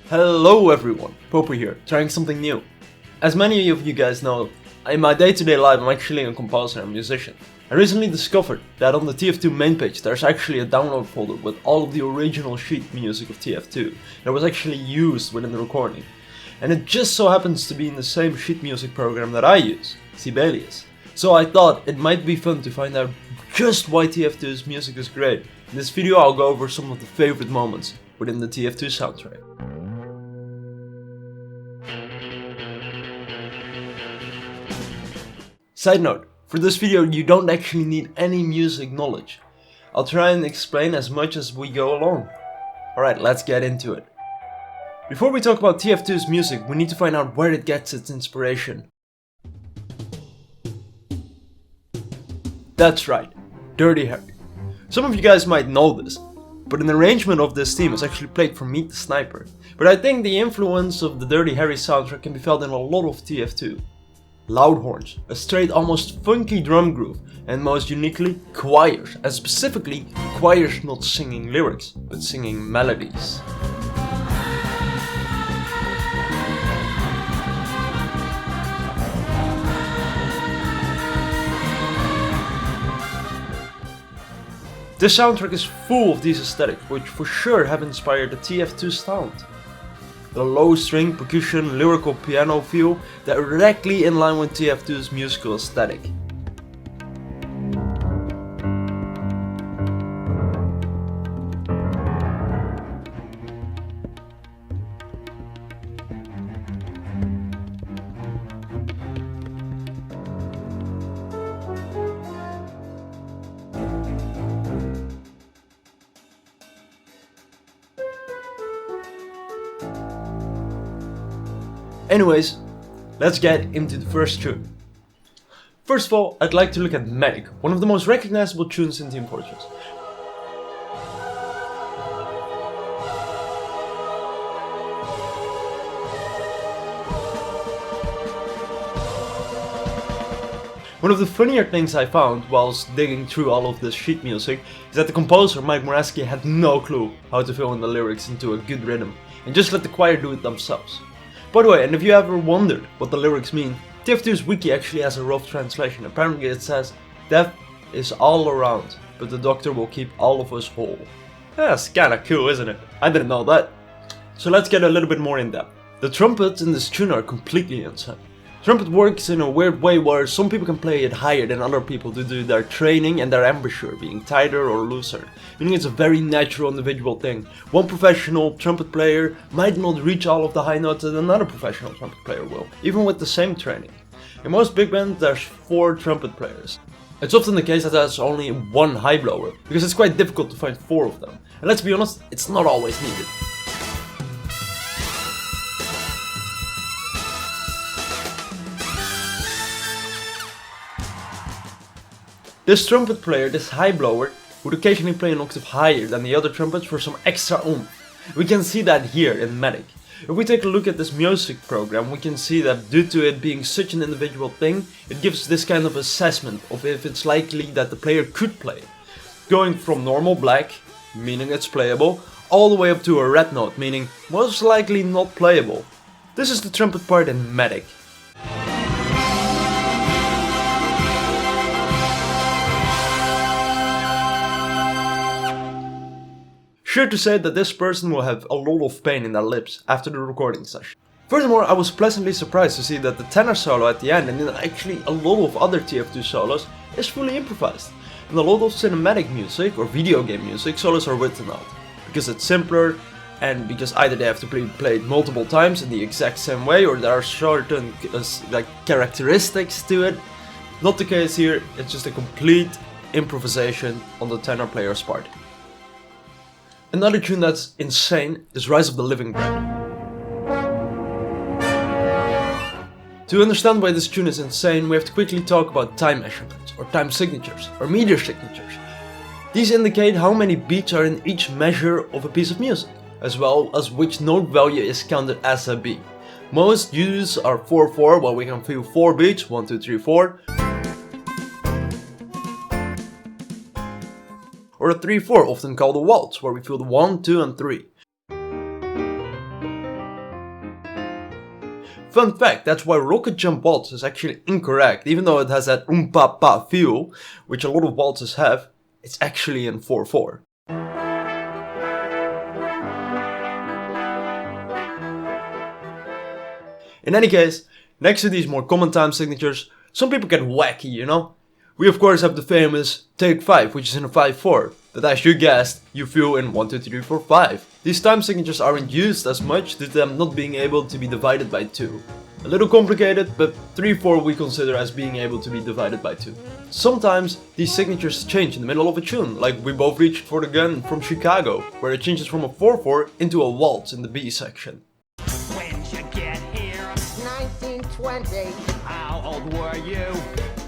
Hello everyone, Popo here, trying something new. As many of you guys know, in my day-to-day life I'm actually a composer and musician. I recently discovered that on the TF2 main page there's actually a download folder with all of the original sheet music of TF2 that was actually used within the recording. And it just so happens to be in the same sheet music program that I use, Sibelius. So I thought it might be fun to find out just why TF2's music is great. In this video I'll go over some of the favorite moments within the TF2 soundtrack. Side note, for this video you don't actually need any music knowledge. I'll try and explain as much as we go along. Alright, let's get into it. Before we talk about TF2's music, we need to find out where it gets its inspiration. That's right, Dirty Harry. Some of you guys might know this, but an arrangement of this theme is actually played from Meet the Sniper. But I think the influence of the Dirty Harry soundtrack can be felt in a lot of TF2. Loud horns, a straight almost funky drum groove, and most uniquely, choirs, and specifically choirs not singing lyrics, but singing melodies. This soundtrack is full of these aesthetics, which for sure have inspired the TF2 sound. The low string, percussion, lyrical piano feel directly in line with TF2's musical aesthetic. Anyways, let's get into the first tune. First of all, I'd like to look at Medic, one of the most recognizable tunes in Team Fortress. One of the funnier things I found whilst digging through all of this sheet music is that the composer Mike Moraski had no clue how to fill in the lyrics into a good rhythm and just let the choir do it themselves. By the way, and if you ever wondered what the lyrics mean, TF2's wiki actually has a rough translation. Apparently it says, "Death is all around, but the doctor will keep all of us whole." That's kinda cool, isn't it? I didn't know that. So let's get a little bit more in depth. The trumpets in this tune are completely insane. Trumpet works in a weird way where some people can play it higher than other people due to their training and their embouchure being tighter or looser, meaning it's a very natural individual thing. One professional trumpet player might not reach all of the high notes that another professional trumpet player will, even with the same training. In most big bands there's 4 trumpet players. It's often the case that there's only one high blower, because it's quite difficult to find 4 of them. And let's be honest, it's not always needed. This trumpet player, this high blower, would occasionally play an octave higher than the other trumpets for some extra oomph. We can see that here in Medic. If we take a look at this music program, we can see that due to it being such an individual thing, it gives this kind of assessment of if it's likely that the player could play it. Going from normal black, meaning it's playable, all the way up to a red note, meaning most likely not playable. This is the trumpet part in Medic. Sure to say that this person will have a lot of pain in their lips after the recording session. Furthermore, I was pleasantly surprised to see that the tenor solo at the end, and actually a lot of other TF2 solos, is fully improvised. And a lot of cinematic music or video game music solos are written out, because it's simpler and because either they have to be played multiple times in the exact same way or there are certain characteristics to it. Not the case here, it's just a complete improvisation on the tenor player's part. Another tune that's insane is Rise of the Living Bread. To understand why this tune is insane, we have to quickly talk about time measurements, or time signatures, or meter signatures. These indicate how many beats are in each measure of a piece of music, as well as which note value is counted as a beat. Most used are 4/4, where we can feel 4 beats, 1, 2, 3, 4. Or a 3/4, often called a waltz, where we feel the 1, 2 and 3. Fun fact, that's why Rocket Jump Waltz is actually incorrect, even though it has that pa feel, which a lot of waltzes have, it's actually in 4/4. In any case, next to these more common time signatures, some people get wacky, you know? We of course have the famous Take 5, which is in a 5/4, that as you guessed, you feel in 1, 2, 3, 4, 5. These time signatures aren't used as much due to them not being able to be divided by 2. A little complicated, but 3/4 we consider as being able to be divided by 2. Sometimes these signatures change in the middle of a tune, like We Both Reached for the Gun from Chicago, where it changes from a 4/4 into a waltz in the B section. When'd you get here? 1920. How old were you?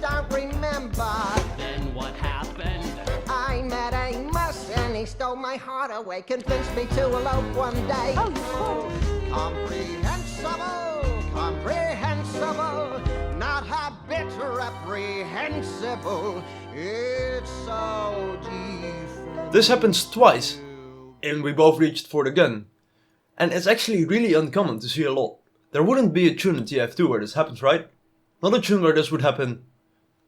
Don't remember. Then what happened? I met Amos and he stole my heart away. Convinced me to elope one day. Oh, you fool. Comprehensible, comprehensible, not a bit reprehensible. It's so deep. This happens twice, and We Both Reached for the Gun. And it's actually really uncommon to see a lot. There wouldn't be a tune in TF2 where this happens, right? Not a tune where this would happen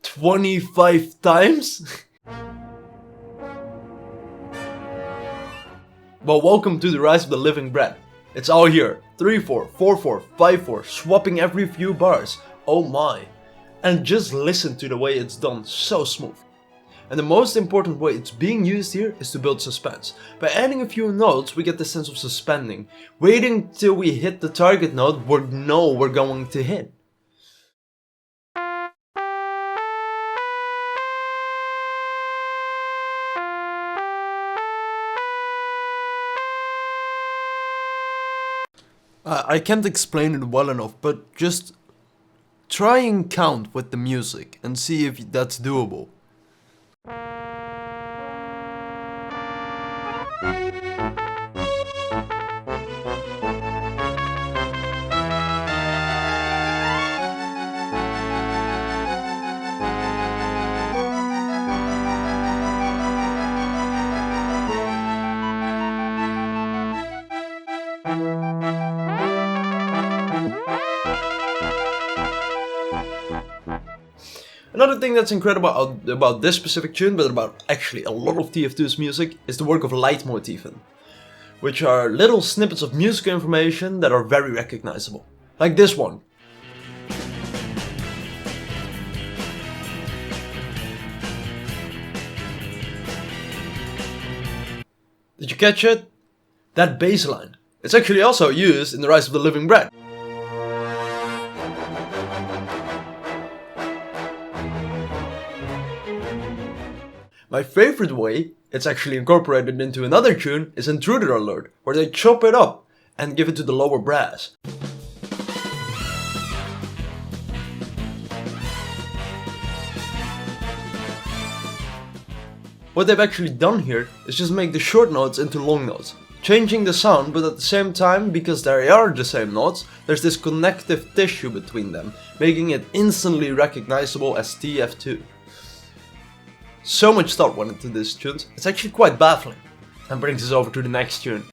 25 times? Well, welcome to the rise of the living bread. It's all here. 3/4, 4/4, 5/4, swapping every few bars. Oh my. And just listen to the way it's done, so smooth. And the most important way it's being used here is to build suspense. By adding a few notes, we get the sense of suspending, waiting till we hit the target note we know we're going to hit. I can't explain it well enough, but just try and count with the music and see if that's doable. Another thing that's incredible about this specific tune, but about actually a lot of TF2's music, is the work of leitmotiven, which are little snippets of musical information that are very recognizable. Like this one. Did you catch it? That bass line. It's actually also used in The Rise of the Living Bread. My favorite way it's actually incorporated into another tune is Intruder Alert, where they chop it up and give it to the lower brass. What they've actually done here is just make the short notes into long notes, changing the sound, but at the same time, because they are the same notes, there's this connective tissue between them, making it instantly recognizable as TF2. So much thought went into this tune, it's actually quite baffling. And brings us over to the next tune.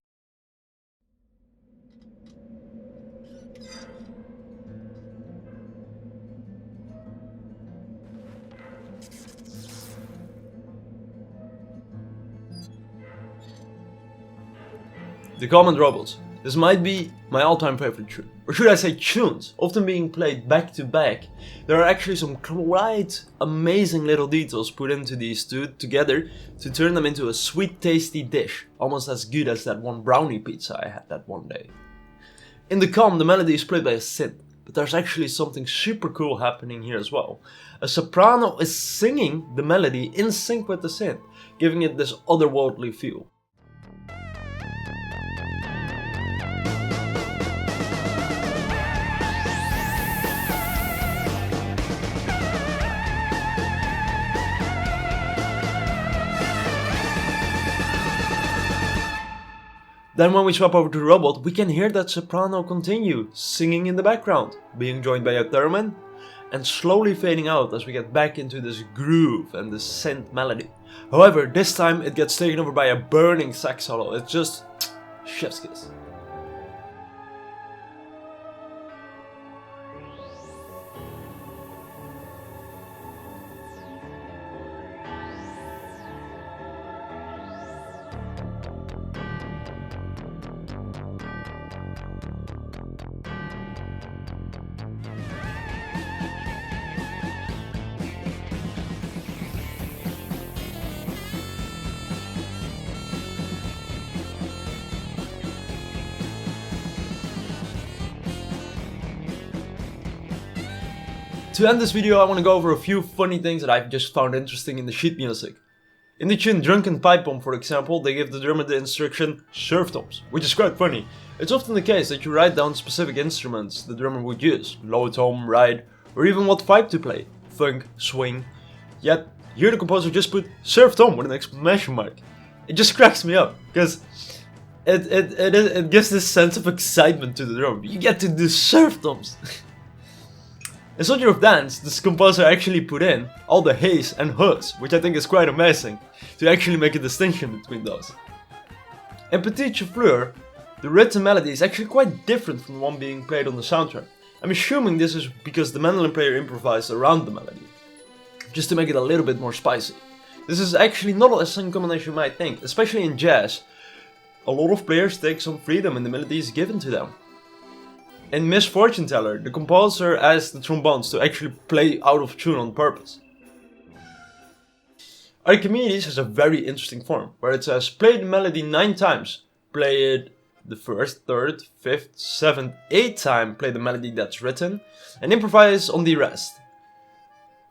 The Common Robots. This might be my all-time favorite tune. Or should I say tunes, often being played back to back. There are actually some quite amazing little details put into these two together to turn them into a sweet tasty dish, almost as good as that one brownie pizza I had that one day. In the calm, the melody is played by a synth, but there's actually something super cool happening here as well. A soprano is singing the melody in sync with the synth, giving it this otherworldly feel. Then when we swap over to the robot, we can hear that soprano continue, singing in the background, being joined by a theremin, and slowly fading out as we get back into this groove and this synth melody. However, this time it gets taken over by a burning sax solo. It's just chef's kiss. To end this video, I want to go over a few funny things that I've just found interesting in the sheet music. In the tune Drunken Pipe Bomb, for example, they give the drummer the instruction surf toms, which is quite funny. It's often the case that you write down specific instruments the drummer would use, low tom, ride, or even what vibe to play, funk, swing. Yet, here the composer just put surf tom with an exclamation mark. It just cracks me up, because it gives this sense of excitement to the drummer. You get to do surf toms! In Soldier of Dance, this composer actually put in all the hays and hoods, which I think is quite amazing, to actually make a distinction between those. In Petit Chauffeur, the written melody is actually quite different from the one being played on the soundtrack. I'm assuming this is because the mandolin player improvised around the melody, just to make it a little bit more spicy. This is actually not as uncommon as you might think, especially in jazz. A lot of players take some freedom in the melodies given to them. In Miss Fortune Teller, the composer asked the trombones to actually play out of tune on purpose. Archimedes has a very interesting form, where it says play the melody 9 times, play it the 1st, 3rd, 5th, 7th, 8th time, play the melody that's written, and improvise on the rest.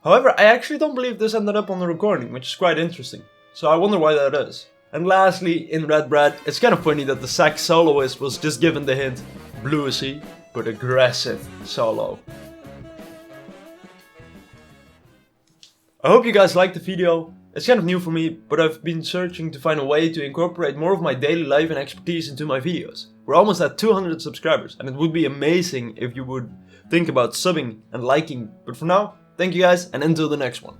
However, I actually don't believe this ended up on the recording, which is quite interesting, so I wonder why that is. And lastly, in Red Bread, it's kind of funny that the sax soloist was just given the hint, bluesy, but aggressive solo. I hope you guys liked the video. It's kind of new for me, but I've been searching to find a way to incorporate more of my daily life and expertise into my videos. We're almost at 200 subscribers, and it would be amazing if you would think about subbing and liking. But for now, thank you guys, and until the next one.